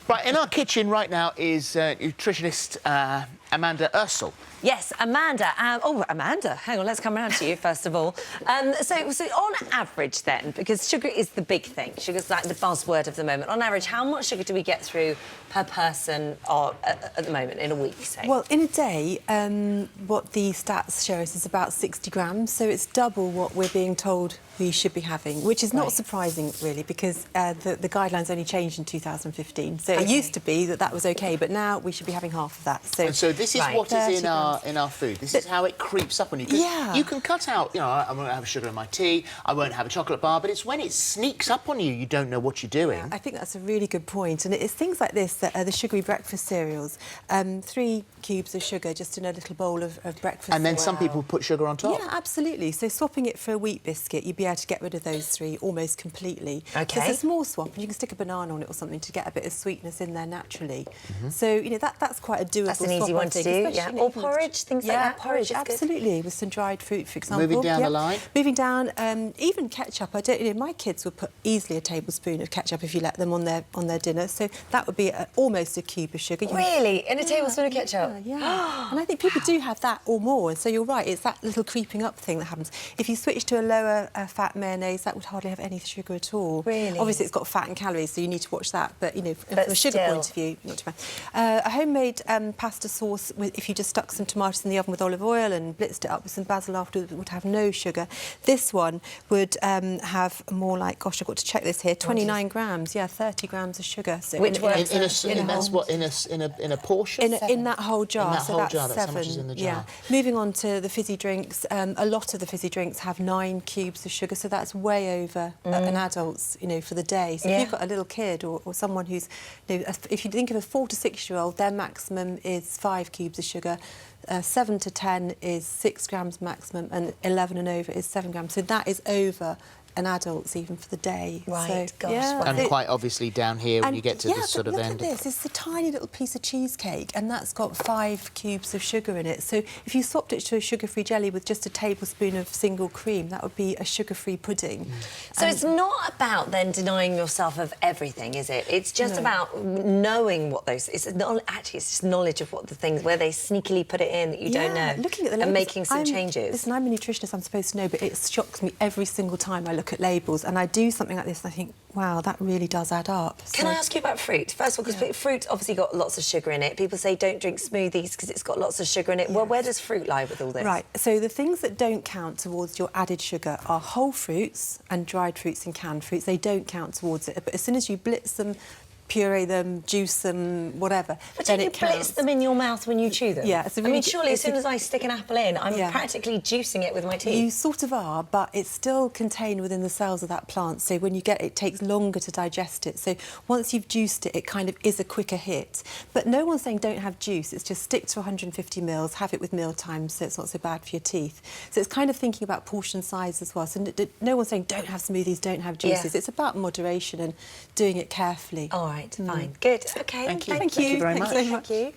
Right, in our kitchen right now is nutritionist Amanda Ursell. Yes, Amanda. Amanda, hang on, let's come around to you first of all. So on average then, because sugar is the big thing, sugar's like the buzzword of the moment. On average, how much sugar do we get through per person at the moment, in a week, say? Well, in a day, what the stats show us is about 60 grams, so it's double what we're being told we should be having, which is not surprising, really, because the guidelines only changed in 2015. So it used to be that was OK, but now we should be having half of that. And so this is what is in our food. This is how it creeps up on you. Yeah. You can cut out, you know, I won't have sugar in my tea, I won't have a chocolate bar, but it's when it sneaks up on you, you don't know what you're doing. Yeah, I think that's a really good point. And it's things like this that are the sugary breakfast cereals. 3 cubes of sugar just in a little bowl of breakfast. And then some people put sugar on top. Yeah, absolutely. So swapping it for a wheat biscuit, you'd be able to get rid of those 3 almost completely. OK. There's a small swap, and you can stick a banana on it or something to get a bit of sweetness in there naturally. So, you know, that's quite a doable That's an easy one to do, yeah. Or porridge, things like that. Porridge, absolutely, with some dried fruit, for example. Moving down the line. Moving down, even ketchup. I don't, you know, my kids would put easily a tablespoon of ketchup if you let them on their dinner. So that would be almost a cube of sugar. Really? In a tablespoon of ketchup? Yeah. And I think people do have that or more. And so you're right, it's that little creeping up thing that happens. If you switch to a lower fat mayonnaise, that would hardly have any sugar at all. Really? Obviously, it's got fat and calories, so you need to watch that. But, you know, from a sugar point of view, not too bad. A homemade pasta sauce, if you just stuck some tomatoes in the oven with olive oil and blitzed it up with some basil afterwards, would have no sugar. This one would have more like, gosh, I've got to check this here, 29 grams, 30 grams of sugar. So which works in a portion? In that whole jar. In that so whole that's jar, 7. that's how much is in the jar. Yeah. Moving on to the fizzy drinks, a lot of the fizzy drinks have 9 cubes of sugar, so that's way over an adult's, you know, for the day. So if you've got a little kid or someone who's, you know, if you think of a 4 to 6-year-old, their maximum is 5 cubes of sugar. 7 to 10 is 6 grams maximum, and 11 and over is 7 grams. So that is over an adult's even for the day. Right, so, gosh. yeah. And quite obviously down here when you get to this sort of end. Look at this, it's a tiny little piece of cheesecake, and that's got 5 cubes of sugar in it. So if you swapped it to a sugar-free jelly with just a tablespoon of single cream, that would be a sugar-free pudding. So it's not about then denying yourself of everything, is it? It's just about knowing what those... Actually, it's just knowledge of what the things, where they sneakily put it in that you don't know. Looking at the labels, and making some changes. Listen, I'm a nutritionist, I'm supposed to know, but it shocks me every single time I look at labels, and I do something like this and I think, wow, that really does add up. Can I ask you about fruit? First of all, because fruit obviously got lots of sugar in it. People say don't drink smoothies because it's got lots of sugar in it. Well, where does fruit lie with all this? Right, so the things that don't count towards your added sugar are whole fruits and dried fruits and canned fruits. They don't count towards it, but as soon as you blitz them, puree them, juice them, whatever. But don't you blitz them in your mouth when you chew them? Yeah. It's a really, I mean, surely as soon as I stick an apple in, I'm practically juicing it with my teeth. You sort of are, but it's still contained within the cells of that plant, so when you get it, it takes longer to digest it. So once you've juiced it, it kind of is a quicker hit. But no one's saying don't have juice, it's just stick to 150 mils, have it with meal times so it's not so bad for your teeth. So it's kind of thinking about portion size as well. So no one's saying don't have smoothies, don't have juices. It's about moderation and doing it carefully. All right, fine. Good. OK. Thank you. Thank you very much. Thanks so much. Thank you.